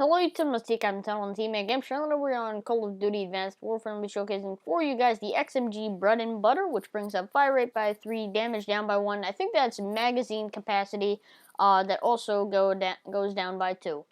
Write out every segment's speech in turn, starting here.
Hello YouTube, let's take Captain Tunnel and Teammate Game. Currently we're on Call of Duty Advanced Warfare and we'll be showcasing for you guys the XMG Bread and Butter, which brings up fire rate by 3, damage down by 1. I think that's magazine capacity that also goes down by 2.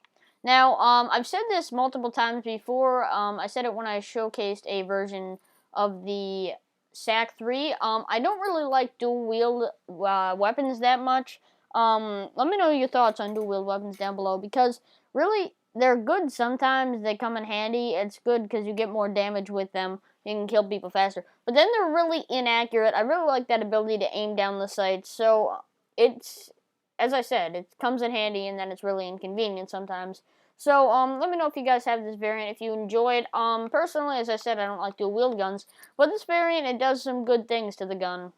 Now, I've said this multiple times before. I said it when I showcased a version of the SAC 3. I don't really like dual-wield weapons that much. Let me know your thoughts on dual-wield weapons down below, because really, they're good sometimes. They come in handy. It's good because you get more damage with them. You can kill people faster. But then they're really inaccurate. I really like that ability to aim down the sights. So it's, as I said, it comes in handy, and then it's really inconvenient sometimes. So let me know if you guys have this variant, if you enjoy it. Personally, as I said, I don't like dual wield guns, but this variant, it does some good things to the gun.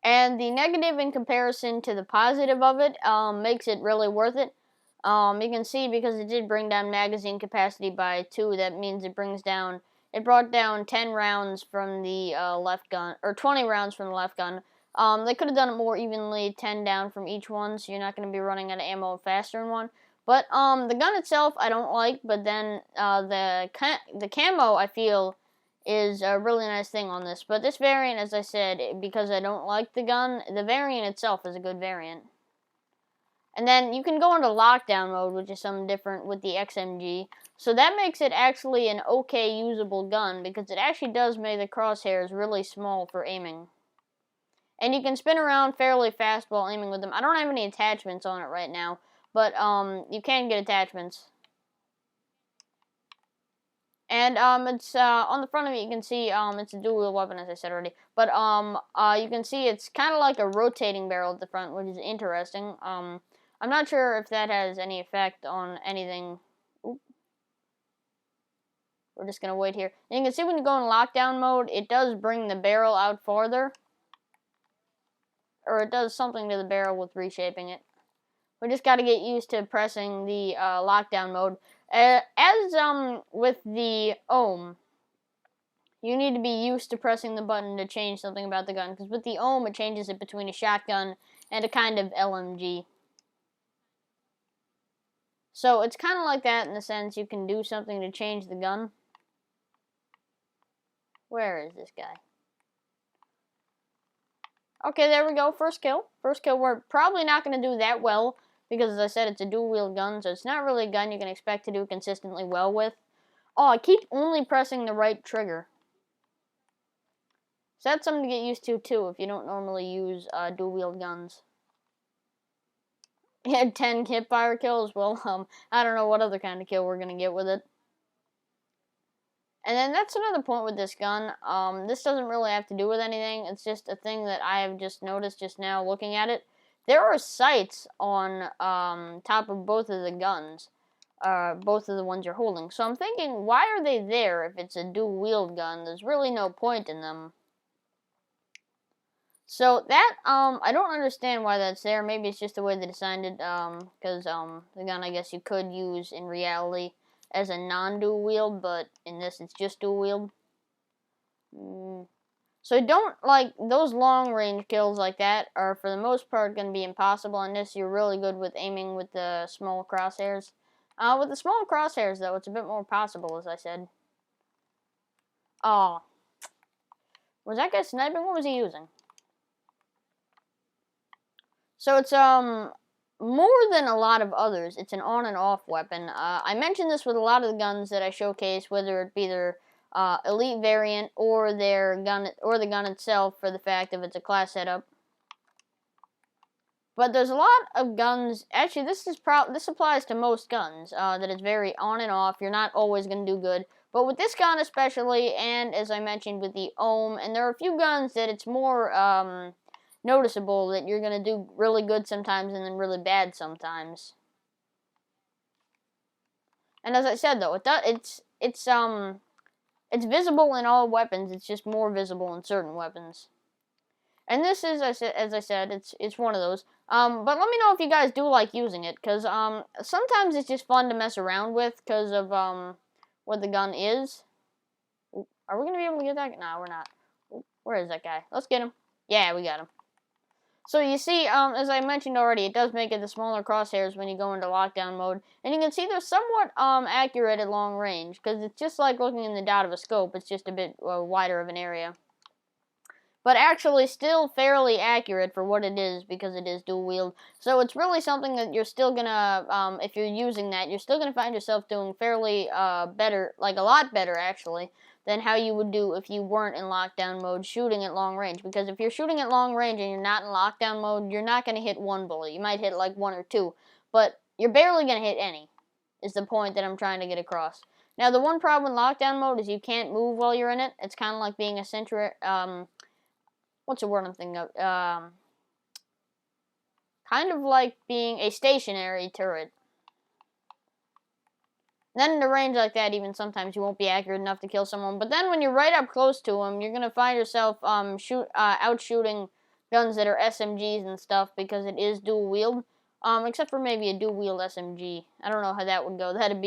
And the negative in comparison to the positive of it makes it really worth it. You can see because it did bring down magazine capacity by 2, that means it brought down 10 rounds from the left gun, or 20 rounds from the left gun. They could have done it more evenly, 10 down from each one, so you're not going to be running out of ammo faster in one. But the gun itself I don't like, but then the camo I feel is a really nice thing on this. But this variant, as I said, because I don't like the gun, the variant itself is a good variant. And then you can go into lockdown mode, which is something different with the XMG. So that makes it actually an okay usable gun, because it actually does make the crosshairs really small for aiming. And you can spin around fairly fast while aiming with them. I don't have any attachments on it right now, but you can get attachments. And it's on the front of it. You can see it's a dual weapon, as I said already. But you can see it's kind of like a rotating barrel at the front, which is interesting. I'm not sure if that has any effect on anything. Oop. We're just gonna wait here. And you can see when you go in lockdown mode, it does bring the barrel out farther, or it does something to the barrel with reshaping it. We just got to get used to pressing the lockdown mode. As with the ohm, you need to be used to pressing the button to change something about the gun, because with the ohm, it changes it between a shotgun and a kind of LMG. So it's kind of like that in the sense you can do something to change the gun. Where is this guy? Okay, there we go. First kill. First kill. We're probably not going to do that well, because as I said, it's a dual-wield gun, so it's not really a gun you can expect to do consistently well with. Oh, I keep only pressing the right trigger. So that's something to get used to, too, if you don't normally use dual-wield guns. He had 10 hip-fire kills. Well, I don't know what other kind of kill we're going to get with it. And then that's another point with this gun. This doesn't really have to do with anything. It's just a thing that I have just noticed just now looking at it. There are sights on top of both of the guns. Both of the ones you're holding. So I'm thinking, why are they there if it's a dual-wield gun? There's really no point in them. So that, I don't understand why that's there. Maybe it's just the way they designed it, because the gun I guess you could use in reality as a non-dual wield, but in this it's just dual wield. So don't, like, those long range kills like that are for the most part going to be impossible unless you're really good with aiming with the small crosshairs. With the small crosshairs though, it's a bit more possible, as I said. Oh. Was that guy sniping? What was he using? So it's more than a lot of others. It's an on and off weapon. I mentioned this with a lot of the guns that I showcase, whether it be their elite variant or their gun or the gun itself, for the fact of it's a class setup. But there's a lot of guns. Actually, this applies to most guns. That it's very on and off. You're not always going to do good. But with this gun especially, and as I mentioned with the ohm, and there are a few guns that it's more noticeable that you're going to do really good sometimes and then really bad sometimes. And as I said though, it's visible in all weapons. It's just more visible in certain weapons. And this is, as I said, it's one of those. But let me know if you guys do like using it, because sometimes it's just fun to mess around with because of what the gun is. Are we gonna be able to get that? No, we're not. Where is that guy? Let's get him. Yeah, we got him. So you see, as I mentioned already, it does make it the smaller crosshairs when you go into lockdown mode. And you can see they're somewhat accurate at long range, because it's just like looking in the dot of a scope. It's just a bit wider of an area. But actually still fairly accurate for what it is, because it is dual wield. So it's really something that you're still gonna, if you're using that, you're still gonna find yourself doing fairly better, like a lot better actually, than how you would do if you weren't in lockdown mode shooting at long range. Because if you're shooting at long range and you're not in lockdown mode, you're not gonna hit one bullet. You might hit like one or two, but you're barely gonna hit any, is the point that I'm trying to get across. Now the one problem with lockdown mode is you can't move while you're in it. It's kind of like being a what's the word I'm thinking of? Kind of like being a stationary turret. Then in a range like that, even sometimes you won't be accurate enough to kill someone. But then when you're right up close to them, you're gonna find yourself out shooting guns that are SMGs and stuff, because it is dual wield. Except for maybe a dual wield SMG. I don't know how that would go. That'd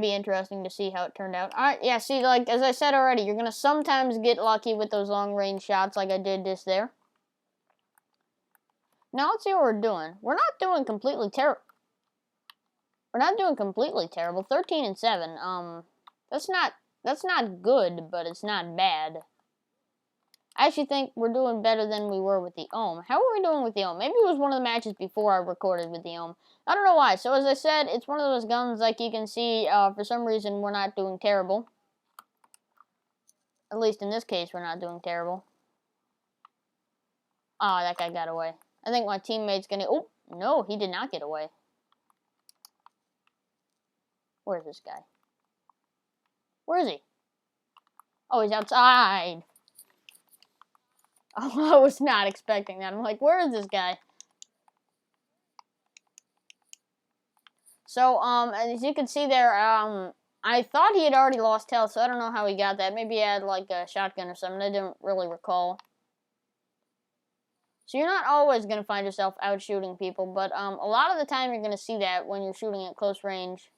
be interesting to see how it turned out. Alright, yeah, see, like, as I said already, you're gonna sometimes get lucky with those long-range shots like I did this there. Now, let's see what we're doing. We're not doing completely terrible. We're not doing completely terrible. 13 and 7. That's not good, but it's not bad. I actually think we're doing better than we were with the Ohm. How are we doing with the Ohm? Maybe it was one of the matches before I recorded with the Ohm. I don't know why. So as I said, it's one of those guns, like you can see, for some reason we're not doing terrible. At least in this case, we're not doing terrible. Ah, that guy got away. I think my teammate's gonna... Oh, no, he did not get away. Where is this guy? Where is he? Oh, he's outside. Oh, I was not expecting that. I'm like, where is this guy? So, as you can see there, I thought he had already lost health, so I don't know how he got that. Maybe he had, like, a shotgun or something. I didn't really recall. So you're not always going to find yourself out shooting people, but a lot of the time you're going to see that when you're shooting at close range.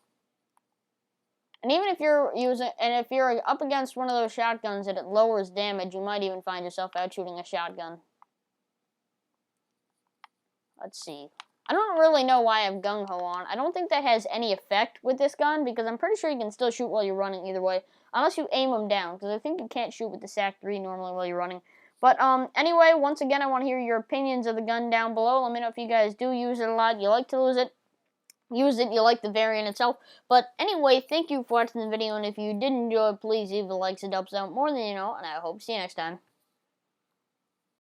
And even if you're if you're up against one of those shotguns and it lowers damage, you might even find yourself out shooting a shotgun. Let's see. I don't really know why I have gung-ho on. I don't think that has any effect with this gun, because I'm pretty sure you can still shoot while you're running either way, unless you aim them down, because I think you can't shoot with the SAC-3 normally while you're running. But anyway, once again, I want to hear your opinions of the gun down below. Let me know if you guys do use it a lot, you like to use it, you like the variant itself. But anyway, thank you for watching the video, and if you did enjoy, please leave a like, sub, more than you know, and I hope to see you next time.